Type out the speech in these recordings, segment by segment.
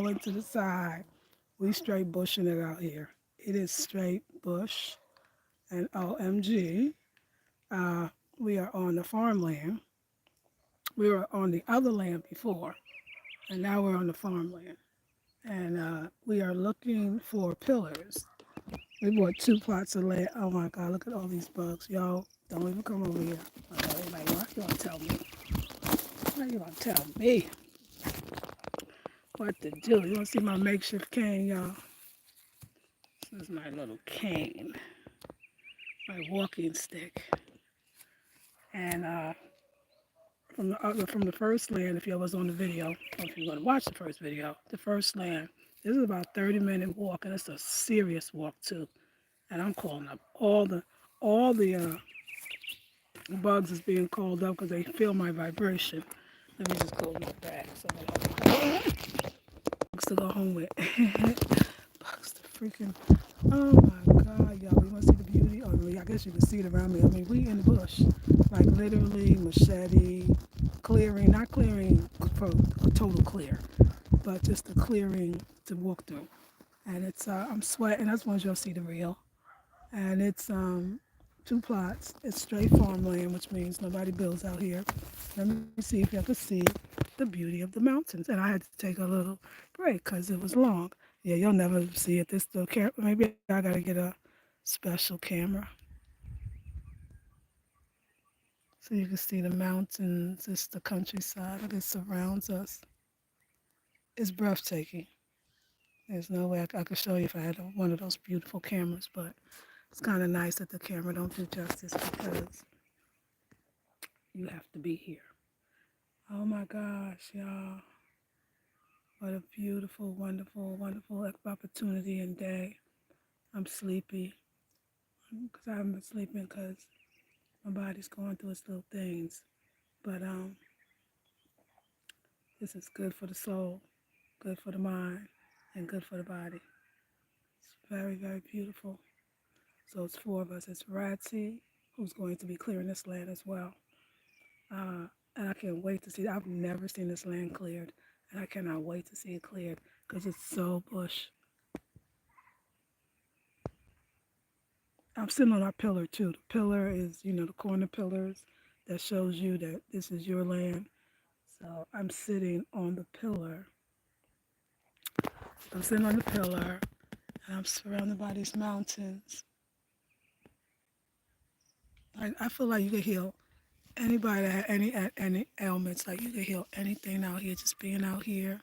into the side. We straight bushing it out here. It is straight bush and OMG. Uh, we are on the farmland. We were on the other land before, and now we're on the farmland. And we are looking for pillars. We bought 2 plots of land. Oh my God, look at all these bugs. Y'all, don't even come over here. Like, what you gonna tell me? What you gonna tell me what to do? You wanna see my makeshift cane, y'all? This is my little cane, my walking stick. And from the first land, if you was on the video, or if you're gonna watch the first video, the first land, this is about 30-minute walk, and it's a serious walk too. And I'm calling up all the bugs is being called up because they feel my vibration. Let me just close my bag so bugs to go home with. Bugs to freaking. Oh my God, y'all! We want to see the beauty. Oh, I guess you can see it around me. I mean, we in the bush, like literally machete clearing, not clearing for a total clear, but just a clearing to walk through. And it's I'm sweating. That's once you'll see the real. And it's 2 plots. It's straight farmland, which means nobody builds out here. Let me see if y'all can see the beauty of the mountains. And I had to take a little break because it was long. Yeah, you'll never see it. This the camera. Maybe I gotta get a special camera so you can see the mountains. It's the countryside. It surrounds us. It's breathtaking. There's no way I could show you if I had one of those beautiful cameras, but it's kind of nice that the camera don't do justice because you have to be here. Oh my gosh, y'all. What a beautiful, wonderful, wonderful opportunity and day. I'm sleepy because I haven't been sleeping because my body's going through its little things. But this is good for the soul, good for the mind, and good for the body. It's very, very beautiful. So it's 4 of us. It's Ratsy, who's going to be clearing this land as well. And I can't wait to see it. I've never seen this land cleared, and I cannot wait to see it cleared because it's so bush. I'm sitting on our pillar too. The pillar is, the corner pillars that shows you that this is your land. So I'm sitting on the pillar. I'm sitting on the pillar, and I'm surrounded by these mountains. I feel like you could heal anybody that had any ailments. Like you could heal anything out here, just being out here.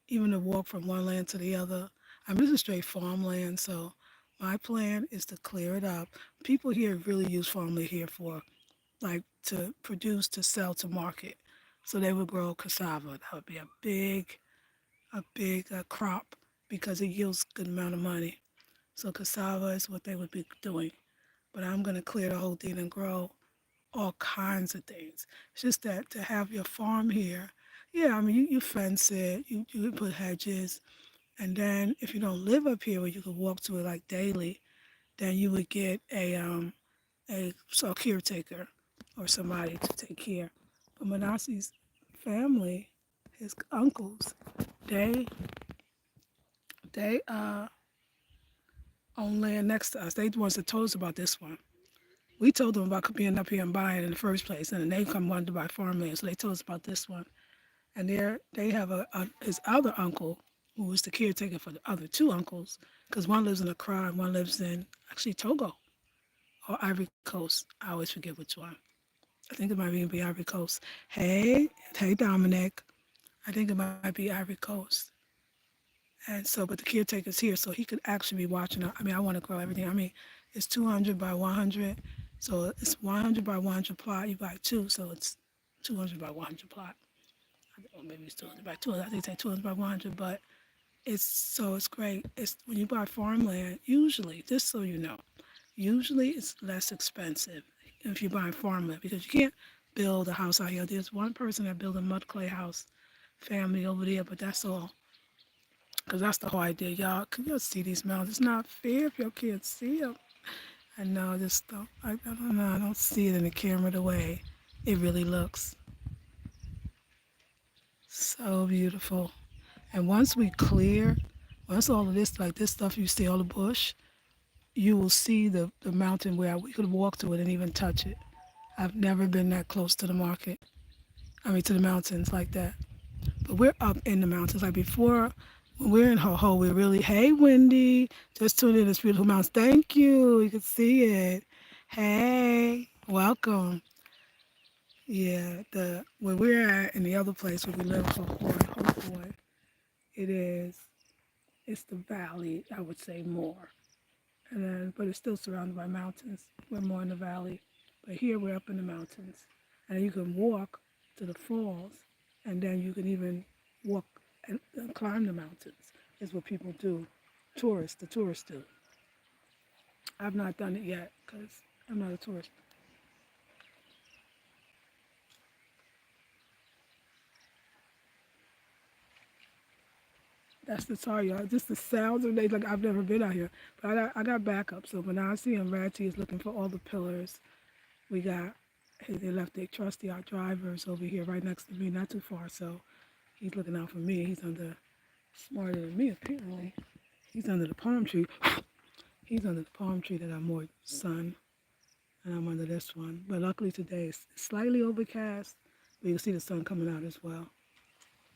Even to walk from one land to the other. I mean, this is straight farmland, so my plan is to clear it up. People here really use farmland here for, like, to produce, to sell, to market. So they would grow cassava. That would be a big crop because it yields a good amount of money. So cassava is what they would be doing. But I'm going to clear the whole thing and grow all kinds of things. It's just that to have your farm here, yeah, I mean, you fence it, you put hedges, and then if you don't live up here where you could walk to it like daily, then you would get a caretaker or somebody to take care. But Manasseh's family, his uncles, they they own land next to us. They the ones that told us about this one. We told them about being up here and buying in the first place, and then they come wanted to buy farmland, so they told us about this one. And they have his other uncle who was the caretaker for the other 2 uncles, because one lives in Accra and one lives in actually Togo or Ivory Coast. I always forget which one. I think it might even be Ivory Coast. Hey Dominic, I think it might be Ivory Coast. And so, but the caretaker's here, so he could actually be watching. I mean, I want to grow everything. I mean, it's 200 by 100, so it's 100 by 100 plot. You buy 2, so it's 200 by 100 plot. Or maybe it's 200 by 200. I think it's like 200 by 100, but it's great. It's when you buy farmland, usually, just so you know, usually it's less expensive if you're buying farmland because you can't build a house out here. There's one person that built a mud clay house, family over there, but that's all. Because that's the whole idea, y'all. Can y'all see these mountains? It's not fair if y'all can't see them. I know this stuff. I don't know. I don't see it in the camera the way it really looks. So beautiful. And once all of this, like this stuff, you see all the bush, you will see the mountain where we could walk to it and even touch it. I've never been that close to the market. I mean, to the mountains like that. But we're up in the mountains. Like before, when we're in Ho Ho, we're really, hey, Wendy, just tuned in this beautiful mountains. Thank you. You can see it. Hey, welcome. Yeah, the where we're at in the other place where we live, Ho it is, it's the valley, I would say more. And then, but it's still surrounded by mountains. We're more in the valley. But here we're up in the mountains. And you can walk to the falls, and then you can even walk and climb the mountains, is what people do. The tourists do. I've not done it yet because I'm not a tourist. That's the sorry, y'all. Just the sounds of they like I've never been out here, but I got backup. So when I see him, Ratchy is looking for all the pillars. We got hey, they left their trusty our drivers over here right next to me, not too far. So he's looking out for me. He's under smarter than me apparently. He's under the palm tree. He's under the palm tree that got more sun, and I'm under this one. But luckily today it's slightly overcast, but you'll see the sun coming out as well.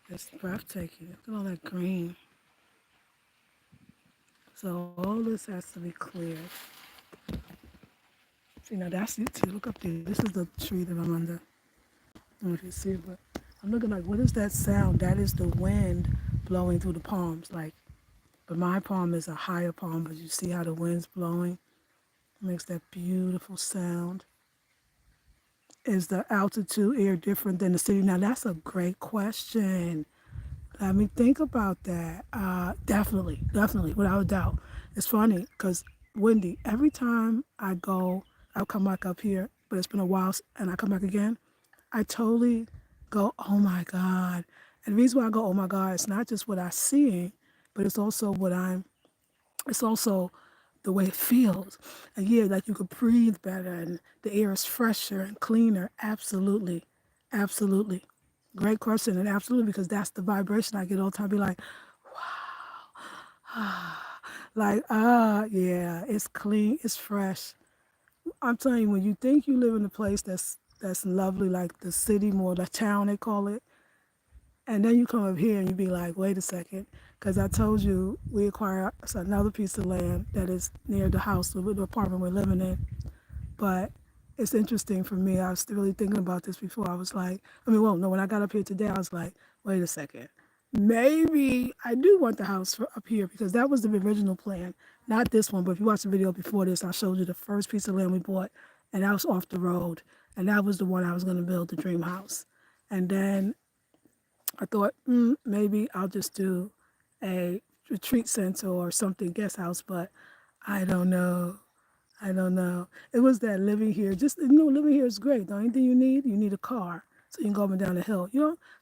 It's breathtaking. Look at all that green. So all this has to be cleared. See, now that's it too. Look up there. This is the tree that I'm under. I don't know if you see it, but I'm looking like, what is that sound? That is the wind blowing through the palms. Like, but my palm is a higher palm, but you see how the wind's blowing? It makes that beautiful sound. Is the altitude air different than the city? Now, that's a great question. Let me think about that. Definitely, without a doubt. It's funny because Wendy, every time I go, I'll come back up here, but it's been a while and I come back again. I totally go, oh my God. And the reason why I go, oh my God, it's not just what I'm seeing, but it's also it's also the way it feels. And yeah, like you could breathe better and the air is fresher and cleaner. Absolutely. Absolutely. Great question. And absolutely, because that's the vibration I get all the time. Be like, like, yeah, it's clean, it's fresh. I'm telling you, when you think you live in a place that's lovely, like the city, more the town they call it, and then you come up here and you be like, wait a second, because I told you we acquired another piece of land that is near the house, the apartment we're living in. But it's interesting for me. I was really thinking about this before. I was like, I mean, well, no, when I got up here today, I was like, wait a second. Maybe I do want the house up here because that was the original plan, not this one. But if you watch the video before this, I showed you the first piece of land we bought, and that was off the road, and that was the one I was going to build the dream house. And then I thought maybe I'll just do a retreat center or something, guest house, but I don't know. I don't know. It was that living here. Just living here is great. The only thing you need a car so you can go up and down the hill.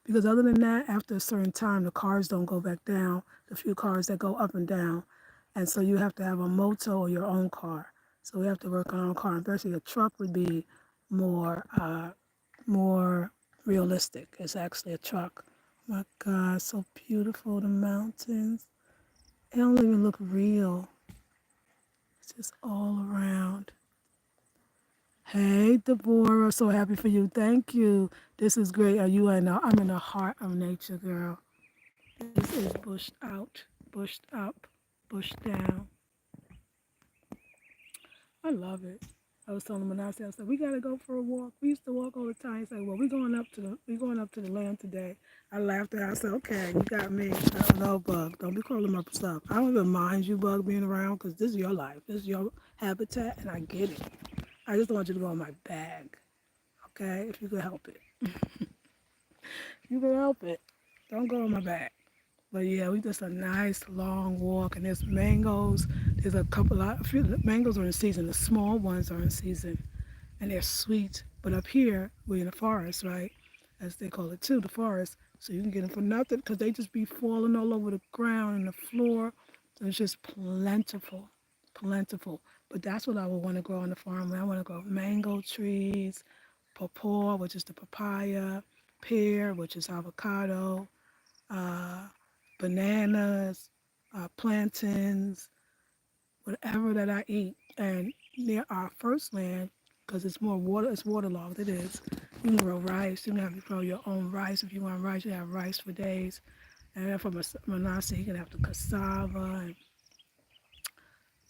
Because other than that, after a certain time, the cars don't go back down. The few cars that go up and down, and so you have to have a moto or your own car. So we have to work on our own car. And especially a truck would be more more realistic. It's actually a truck. My God, so beautiful, the mountains. It don't even look real. It's just all around. Hey, Deborah, so happy for you. Thank you. This is great. Are you in? I'm in the heart of nature, girl. This is bushed out, bushed up, bushed down. I love it. I was telling Manasi, I said, we gotta go for a walk. We used to walk all the time. He said, well, we're going up to the land today. I laughed at her. I said, okay, you got me. I don't know, Bug. Don't be calling up stuff. I don't even mind you, Bug, being around because this is your life. This is your habitat, and I get it. I just don't want you to go in my bag, okay? If you could help it. If you can help it, don't go in my bag. But yeah, we just a nice long walk, and there's mangoes. There's a few mangoes are in season. The small ones are in season, and they're sweet. But up here, we're in the forest, right? As they call it too, the forest. So you can get them for nothing because they just be falling all over the ground and the floor. So it's just plentiful, plentiful. But that's what I would want to grow on the farm. I want to grow mango trees, papaw, which is the papaya, pear, which is avocado, uh, bananas, plantains, whatever that I eat. And near our first land, because it's more water, it's waterlogged, it is. You can grow rice. You can have to grow your own rice. If you want rice, you have rice for days. And then from Manasseh, you can have the cassava. And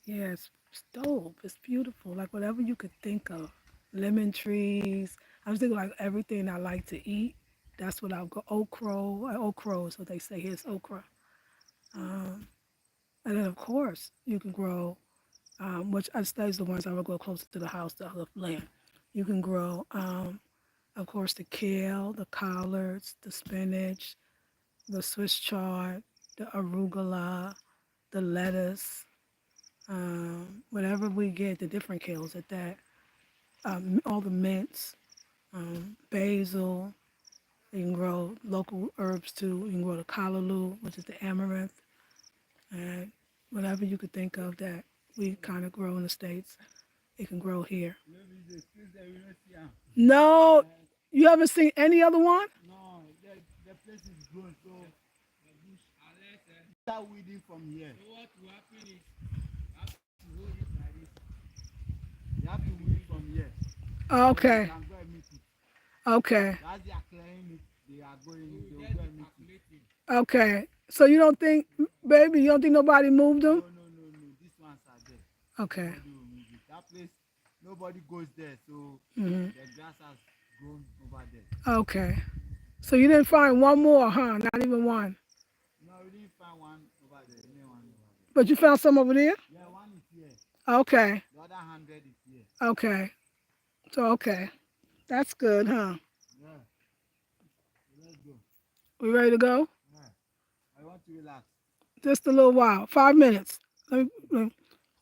yeah, it's dope. It's beautiful. Like whatever you could think of. Lemon trees. I was thinking like everything I like to eat. That's what I'll go. Okra. Okra is what they say here. It's okra. Um, and then of course you can grow which I study the ones I would grow closer to the house, the other land. You can grow, of course, the kale, the collards, the spinach, the Swiss chard, the arugula, the lettuce, whatever we get, the different kales at that, all the mints, basil. You can grow local herbs too. You can grow the callaloo, which is the amaranth, and whatever you could think of that we kind of grow in the States, it can grow here. No, you haven't seen any other one? No, the place is grown, so start weeding from here. So what will happen is you have to hold it like this. You have to weed from here. Okay, You can go and meet it. okay, As they are clearing it, they are going, they will go and meet it. okay. So you don't think, baby, you don't think nobody moved No, them? no, no, no. These ones are there. Okay. Nobody will move it. That place, nobody goes there, so Hmm. the grass has grown over there. Okay. So you didn't find one more, huh? Not even one. No, we didn't find one over there. Only one over there. But you found some over there? Yeah, one is here. Okay. The other 100 is here. Okay. So, okay. That's good, huh? Yeah, let's go. We ready to go? Yeah, I want to relax. Just a little while. 5 minutes. Let me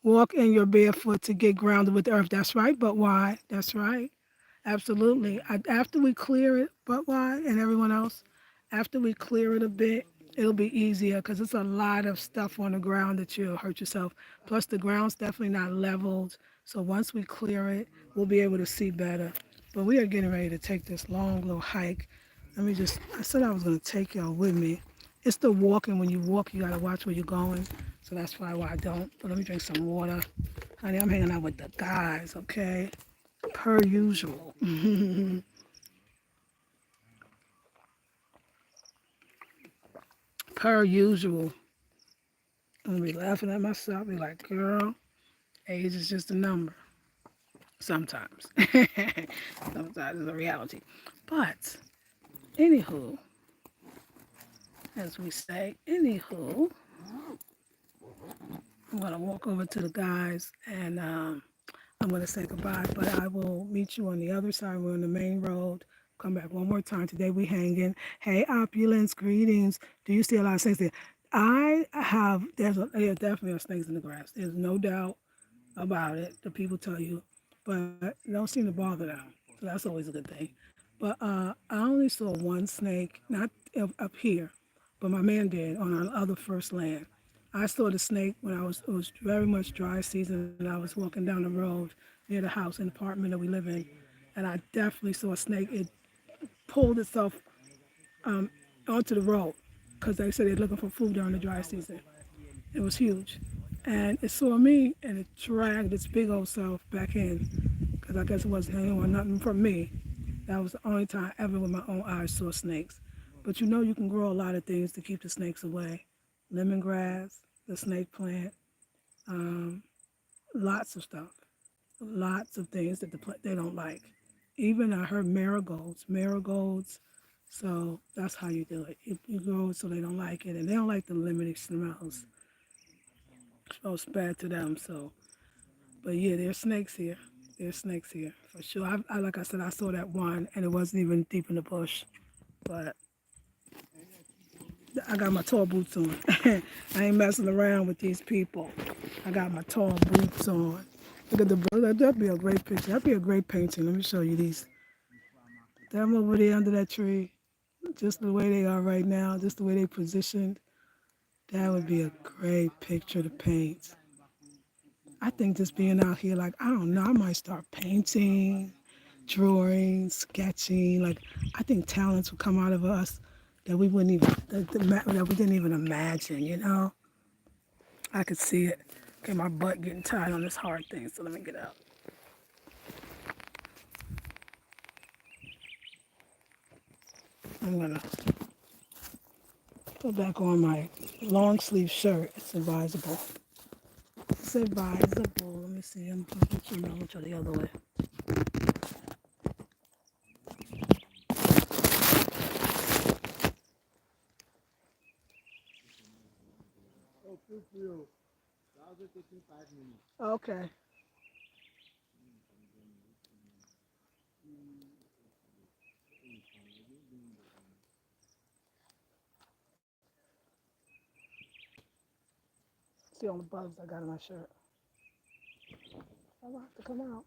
walk in your barefoot to get grounded with the earth. That's right, but why? That's right. Absolutely. After we clear it, but why? And everyone else, after we clear it a bit, it'll be easier because it's a lot of stuff on the ground that you'll hurt yourself. Plus, the ground's definitely not leveled. So once we clear it, we'll be able to see better. But we are getting ready to take this long little hike. I said I was going to take y'all with me. It's the walking. When you walk, you got to watch where you're going. So that's probably why I don't. But let me drink some water. Honey, I'm hanging out with the guys, okay? Per usual. Per usual. I'm gonna be laughing at myself, be like, girl, age is just a number. Sometimes. Sometimes it's a reality. But, anywho, as we say, anywho, I'm gonna walk over to the guys and I'm going to say goodbye, but I will meet you on the other side. We're on the main road. Come back one more time. Today we hanging. Hey, opulence, greetings. Do you see a lot of snakes there? There definitely are snakes in the grass. There's no doubt about it. The people tell you, but it don't seem to bother them. So that's always a good thing. But I only saw one snake, not up here, but my man did on our other first land. I saw the snake when it was very much dry season and I was walking down the road near the house in the apartment that we live in. And I definitely saw a snake. It pulled itself um, onto the road because they said they're looking for food during the dry season. It was huge. And it saw me and it dragged its big old self back in because I guess it wasn't anyone, nothing from me. That was the only time ever with my own eyes saw snakes. But you know you can grow a lot of things to keep the snakes away. Lemongrass, the snake plant, um, lots of stuff. Lots of things that they don't like. Even I heard marigolds. So that's how you do it. You grow it so they don't like it. And they don't like the limited smells. Smells bad to them. So, but yeah, there's snakes here. There's snakes here for sure. Like I said, I saw that one and it wasn't even deep in the bush. But I got my tall boots on. I ain't messing around with these people. I got my tall boots on. Look at the bird. That'd be a great picture. That'd be a great painting. Let me show you these. Them over there under that tree, just the way they are right now, just the way they positioned. That would be a great picture to paint. I think just being out here, like, I don't know, I might start painting, drawing, sketching. Like, I think talents will come out of us that we wouldn't even that we didn't even imagine. I could see it. Okay, my butt getting tired on this hard thing, so let me get out. I'm gonna put back on my long sleeve shirt. It's advisable. It's advisable. Let me see. I'm going to turn the other way. Oh, feel free. Oh. That was taking 5 minutes. Okay. See all the bugs I got in my shirt. I will have to come out.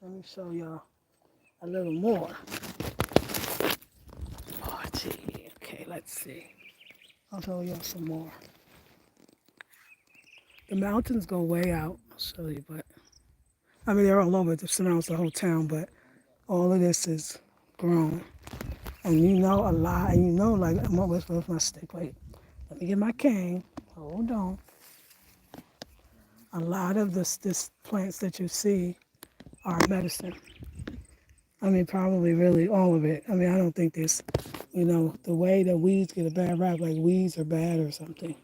Let me show y'all a little more. Oh, gee. Okay, let's see. I'll show y'all some more. The mountains go way out. I'll show you, but I mean they're all over. It surrounds the whole town, but all of this is grown. And a lot. And like I'm always with my stick. Wait, let me get my cane. Hold on. A lot of this plants that you see are medicine. I mean, probably really all of it. I mean, I don't think this, the way that weeds get a bad rap, like weeds are bad or something.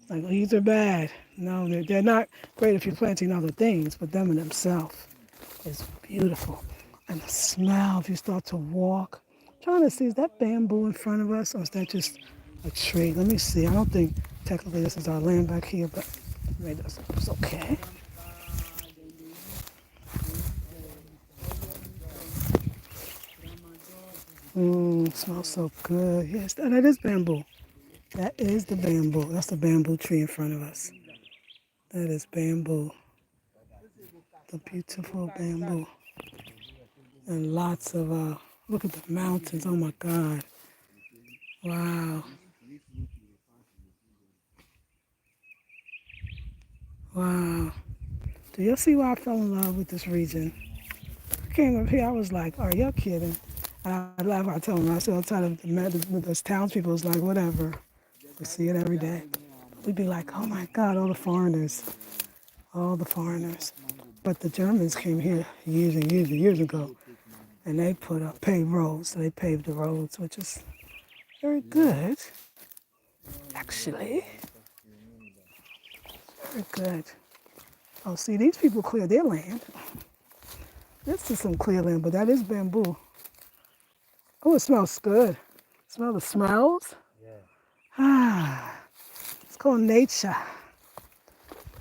Like weeds are bad. No, they're not great if you're planting other things, but them in themselves is beautiful. And the smell, if you start to walk, trying to see, is that bamboo in front of us or is that just a tree? Let me see. I don't think technically this is our land back here, but maybe it's okay. It smells so good. Yes, that is bamboo. That is the bamboo. That's the bamboo tree in front of us. That is bamboo. The beautiful bamboo. And lots of, look at the mountains. Oh my God. Wow. Wow. Do you see why I fell in love with this region? I came up here, I was like, are you kidding? And I laugh, I tell them, I still tell them, the townspeople was like, whatever. We see it every day. We'd be like, oh my God, all the foreigners. All the foreigners. But the Germans came here years and years and years ago, and they put up paved roads. So they paved the roads, which is very good, actually. Very good. Oh, see, these people clear their land. This is some clear land, but that is bamboo. Oh, it smells good. Smell the smells? Yeah. Ah, it's called nature.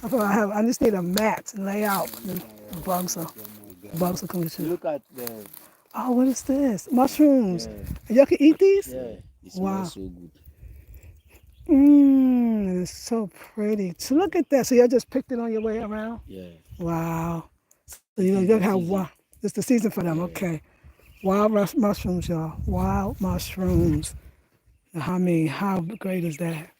I just need a mat to lay out. The bugs will come to you. Look at the. Oh, what is this? Mushrooms. Yeah. Y'all can eat these? Yeah. It smells so good. It's so pretty. So look at that. So you just picked it on your way around? Yeah. Wow. So you have wow. It's the season for them. Yeah. Okay. Wild mushrooms, y'all. Wild mushrooms. I mean, how great is that?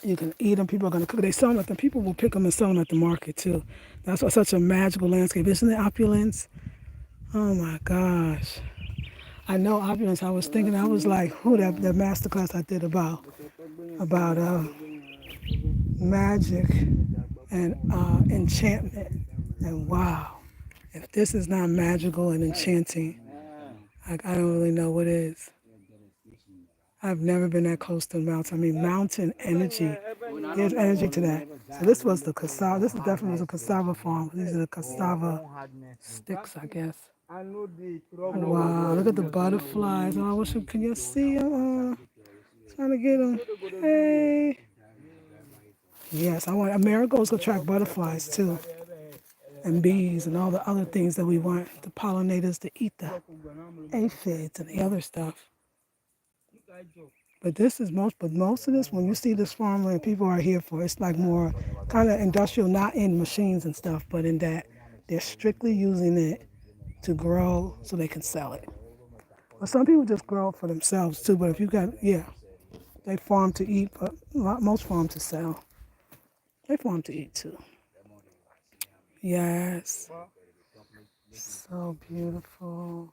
You can eat them. People are going to cook. They sell them at the people will pick them and sell them at the market too. That's why such a magical landscape. Isn't it opulence? Oh my gosh. I know opulence. I was thinking, I was like, that master class I did about magic and enchantment. And wow, if this is not magical and enchanting, I don't really know what is. I've never been that close to the mountain. I mean, mountain energy. There's energy to that. So this was the cassava. This definitely was a cassava farm. These are the cassava sticks, I guess. Wow, look at the butterflies. Oh, I wish can you see them? Trying to get them. Hey. Yes, I want marigolds attract butterflies too, and bees and all the other things that we want the pollinators to eat the aphids and the other stuff. But most of this, when you see this farmland, people are here for it's like more kind of industrial, not in machines and stuff, but in that they're strictly using it to grow so they can sell it. But some people just grow it for themselves too. But if you got, they farm to eat, but most farm to sell. They farm to eat too. Yes. So beautiful.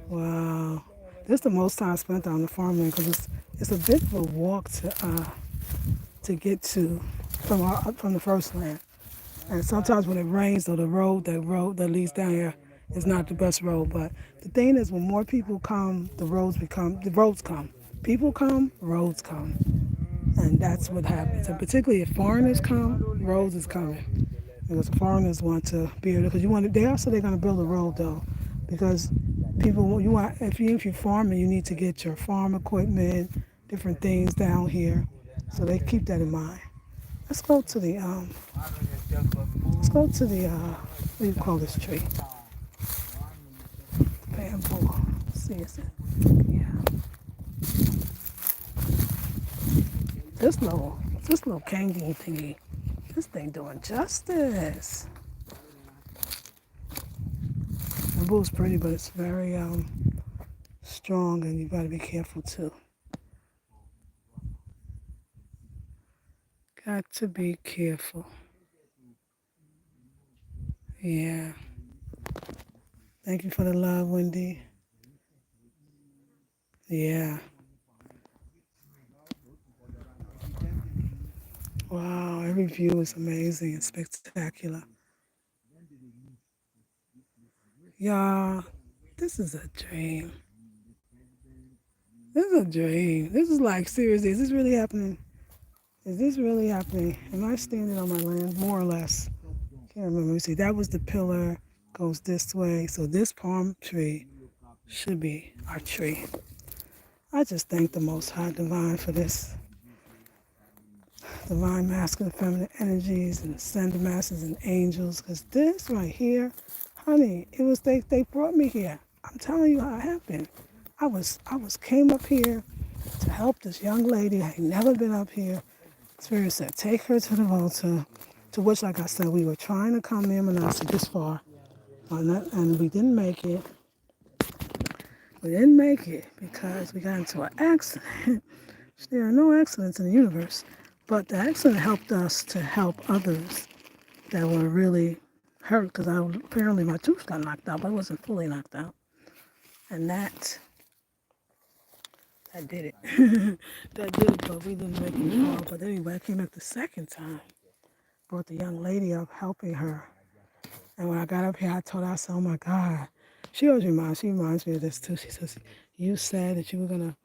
Wow. This is the most time spent on the farmland because it's a bit of a walk to get to from the first land. And sometimes when it rains, though, the road that leads down here is not the best road. But the thing is, when more people come, the roads come. People come, roads come, and that's what happens. And particularly if foreigners come, roads is coming because foreigners want to be able. Because you want, they also they're going to build a road though, because people you want if you're farming, you need to get your farm equipment, different things down here, so they keep that in mind. Let's go to the what do you call this tree? Bamboo. Let's see, is it? Yeah. This little kangaroo thingy. This thing doing justice. Bamboo's pretty, but it's very strong, and you gotta be careful too. Got to be careful. Yeah. Thank you for the love, Wendy. Yeah. Wow, every view is amazing and spectacular. Y'all, this is a dream. This is a dream. This is like, seriously, is this really happening? Is this really happening? Am I standing on my land? More or less. Can't remember. Let me see. That was the pillar, goes this way. So this palm tree should be our tree. I just thank the Most High Divine for this divine masculine feminine energies and ascended masters and angels. Because this right here, honey, it was they brought me here. I'm telling you how it happened. I was came up here to help this young lady. I had never been up here. Spirit said, take her to the altar. To which, like I said, we were trying to come in Manasseh this far, and we didn't make it. We didn't make it because we got into an accident. There are no accidents in the universe, but the accident helped us to help others that were really hurt because apparently my tooth got knocked out, but it wasn't fully knocked out, and that did it. That did it, but we didn't make it far. But anyway, I came back the second time, brought the young lady up, helping her. And when I got up here, I told her, I said, oh my God. She reminds me of this too. She says, you said that you were going to,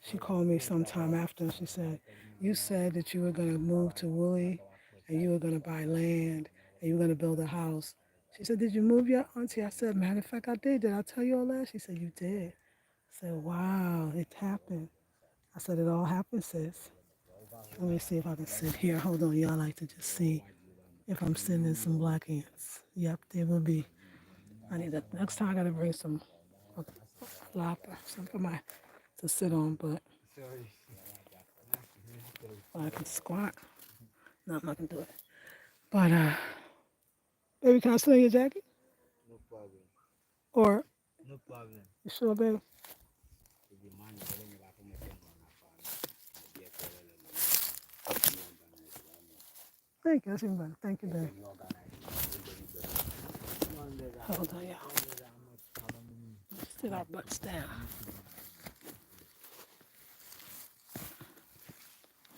she called me sometime after and she said, you said that you were going to move to Woolly and you were going to buy land and you were going to build a house. She said, did you move yet, Auntie? I said, matter of fact, I did. Did I tell you all that? She said, you did. I said, wow, it happened. I said, it all happened, sis. Let me see if I can sit here. Hold on, y'all like to just see if I'm sitting in some black ants. Yep, they will be. I need that. Next time I gotta bring some flop or something for my to sit on, but I can squat. No, I'm not gonna do it. But baby, can I sit in your jacket? No problem. Or No problem. you sure, baby? Thank you. That's even better. Thank you, baby. Hold on, y'all. Let's sit our butts down.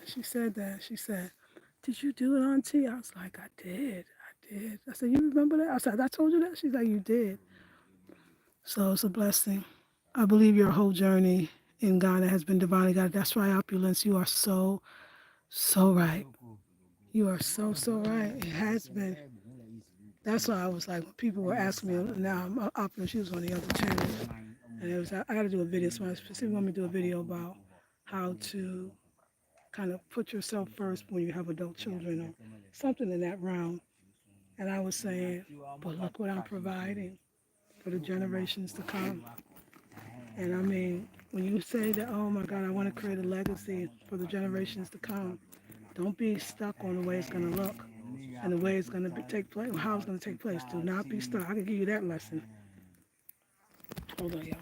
She said that. She said, did you do it, Auntie? I was like, I did. I did. I said, you remember that? I said, I told you that? She's like, you did. So it's a blessing. I believe your whole journey in Ghana has been divinely guided. That's why, Opulence, you are so, so right. You are so, so right. It has been. That's why I was like, when people were asking me, now I'm Opulence, she was on the other channel. And it was, I got to do a video. So I specifically want me to do a video about how to kind of put yourself first when you have adult children or something in that realm. And I was saying, but look what I'm providing for the generations to come. And I mean, when you say that, oh my God, I want to create a legacy for the generations to come, don't be stuck on the way it's going to look and the way it's going to take place, or how it's going to take place. Do not be stuck. I can give you that lesson. Hold on, y'all.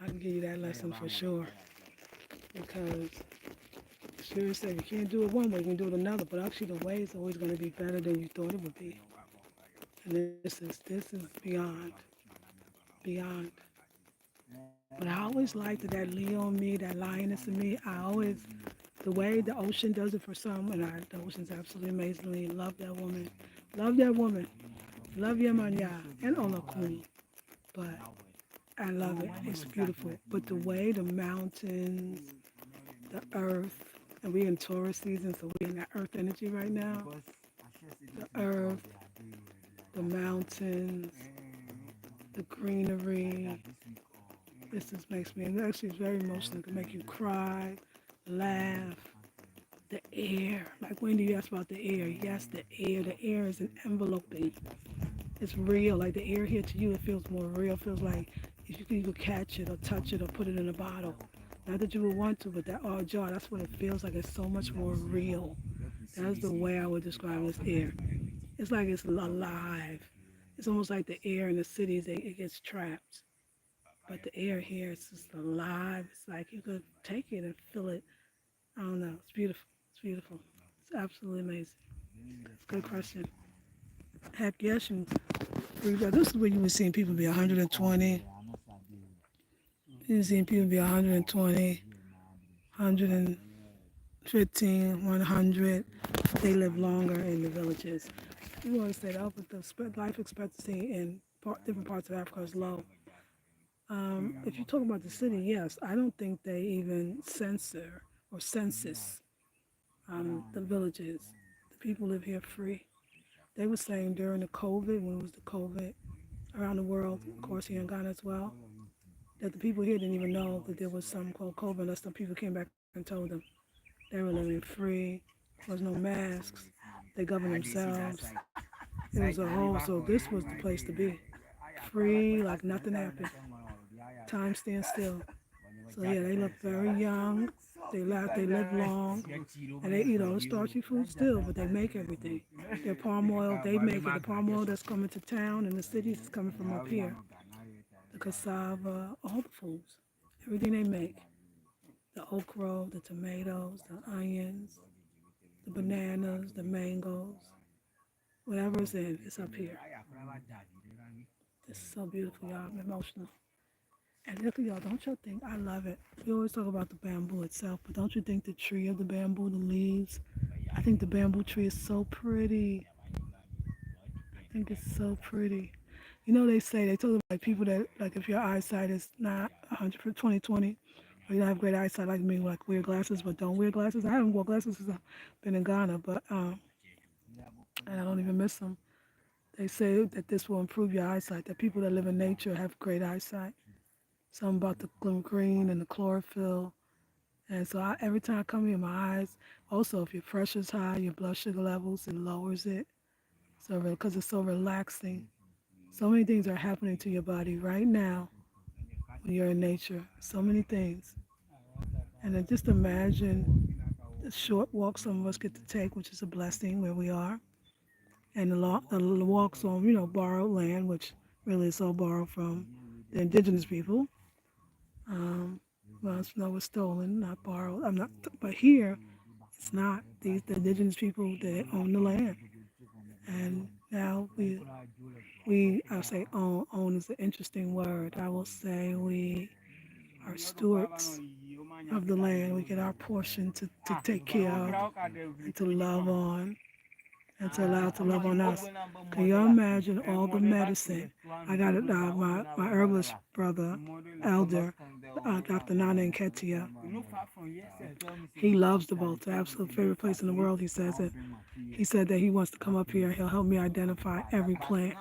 I can give you that lesson for sure. Because Sure said you can't do it one way, you can do it another, but actually the way is always going to be better than you thought it would be. And this is beyond, beyond. But I always liked that Leo in me, that lioness in me. I always, the way the ocean does it for some, and the ocean's absolutely amazingly. Love that woman. Love that woman. Love Yamanya and Olakuni. But I love it. It's beautiful. But the way the mountains, the earth, and we're in Taurus season, so we're in that earth energy right now. The earth, the mountains, the greenery. This just makes me, and actually it's very emotional. It can make you cry, laugh. The air, like Wendy, you asked about the air. Yes, the air. The air is an enveloping. It's real. Like the air here to you, it feels more real. It feels like if you could catch it or touch it or put it in a bottle. Not that you would want to, but that all jar, that's what it feels like. It's so much more real. That's the way I would describe this air. It's like it's alive. It's almost like the air in the cities, it gets trapped. But the air here is just alive. It's like you could take it and feel it. I don't know. It's beautiful. It's beautiful. It's absolutely amazing. It's a good question. Heck yes, this is where you were seeing people be 120. You were seeing people be 120, 115, 100. They live longer in the villages. You always say that, but the life expectancy in different parts of Africa is low. If you talk about the city, yes, I don't think they even censor or census the villages. The people live here free. They were saying during the COVID, when it was the COVID around the world, of course here in Ghana as well, that the people here didn't even know that there was something called COVID unless some people came back and told them. They were living free. There was no masks. They governed themselves. It was a whole, so this was the place to be. Free, like nothing happened. Time stands still. So yeah, they look very young. They laugh, they live long, and they eat all the starchy food still, but they make everything. Their palm oil, they make it. The palm oil that's coming to town and the cities is coming from up here. The cassava, all the foods, everything they make. The okra, the tomatoes, the onions, the bananas, the mangoes, whatever is in, it's up here. It's so beautiful, y'all. I'm emotional. And look at y'all, don't y'all think, I love it. We always talk about the bamboo itself, but don't you think the tree of the bamboo, the leaves, I think the bamboo tree is so pretty. I think it's so pretty. You know, they told like people that, like if your eyesight is not 100 for 20/20, or you don't have great eyesight like me, like wear glasses, but don't wear glasses. I haven't worn glasses since I've been in Ghana, but, and I don't even miss them. They say that this will improve your eyesight, that people that live in nature have great eyesight. Something about the green and the chlorophyll. And so every time I come here, my eyes, also if your pressure's high, your blood sugar levels, it lowers it. So because it's so relaxing. So many things are happening to your body right now when you're in nature. So many things. And then just imagine the short walk some of us get to take, which is a blessing where we are. And the walks on, borrowed land, which really is all borrowed from the indigenous people. Well, no, it's stolen, not borrowed. I'm not, but here it's not. The indigenous people that own the land, and now I'll say own is an interesting word. I will say we are stewards of the land. We get our portion to take care of and to love on and to allow to love on us. Can you imagine all the medicine? I got it, my herbalist brother, elder, Dr. Nana Nketia. He loves the boat. It's the absolute favorite place in the world, he says it. He said that he wants to come up here and he'll help me identify every plant.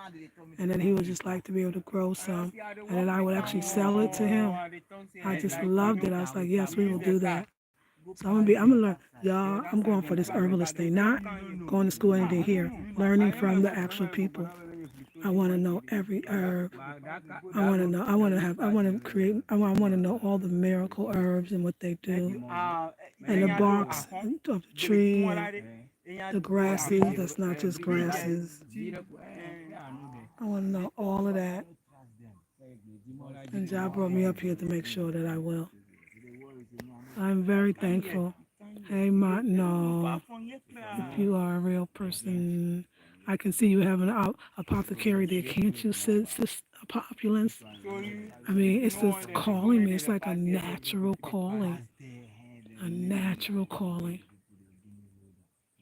And then he would just like to be able to grow some. And then I would actually sell it to him. I just loved it. I was like, yes, we will do that. So I'm gonna learn, y'all. I'm going for this herbalist thing, not going to school or anything here. Learning from the actual people. I want to know every herb. I want to know. I want to have. I want to create. I want to know all the miracle herbs and what they do, and the barks of the tree, and the grasses. That's not just grasses. I want to know all of that. And God brought me up here to make sure that I will. I'm very thankful. Hey, no. If you are a real person, I can see you having an apothecary there. Can't you, sis opulence? I mean, it's just calling me. It's like a natural calling. A natural calling.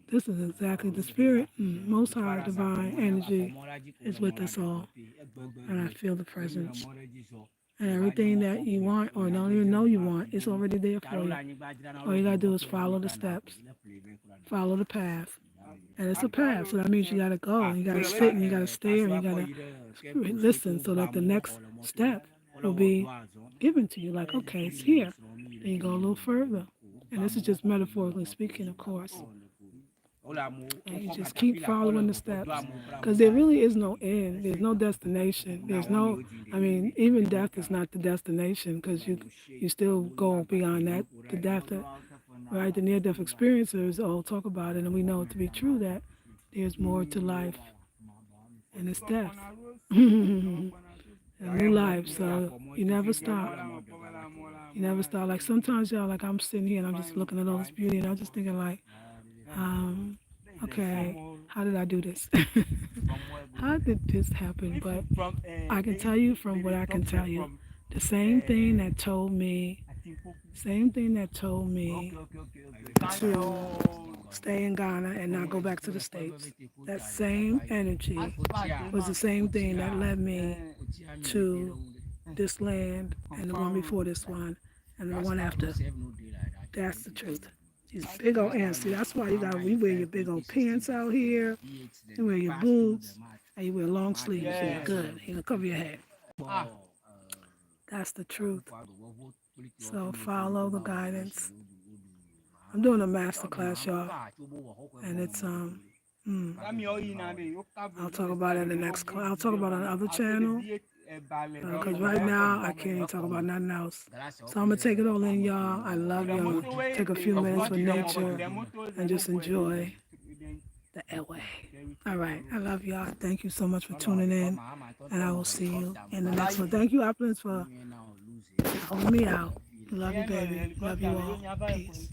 This is exactly the spirit, most high divine energy is with us all. And I feel the presence. And everything that you want or don't even know you want, it's already there for you. All you gotta do is follow the steps, follow the path. And it's a path, so that means you gotta go, you gotta sit and you gotta stare and you gotta listen so that the next step will be given to you. Like, okay, it's here. Then you go a little further. And this is just metaphorically speaking, of course. And you just keep following the steps because there really is no end. There's no destination. There's no, I mean, even death is not the destination because you still go beyond that. The death, right? The near-death experiencers all talk about it, and we know it to be true that there's more to life and it's death. A new life, so you never stop. You never stop. Like sometimes, y'all, like I'm sitting here and I'm just looking at all this beauty and I'm just thinking like, um, okay, how did I do this? How did this happen? But I can tell you from what I can tell you, the same thing that told me to stay in Ghana and not go back to the States. That same energy was the same thing that led me to this land and the one before this one and the one after. That's the truth. These big old ants. See, that's why we wear your big old pants out here. You wear your boots and you wear long sleeves. Yeah, good. You can cover your head. That's the truth. So follow the guidance. I'm doing a master class, y'all, and it's I'll talk about it in the next class. I'll talk about it on the other channel because right now I can't even talk about nothing else. So I'm gonna take it all in, y'all. I love y'all. Take a few minutes with nature and just enjoy the airway. All right, I love y'all. Thank you so much for tuning in, and I will see you in the next one. Thank you, Opulence, for holding me out. Love you, baby. Love you all. Peace.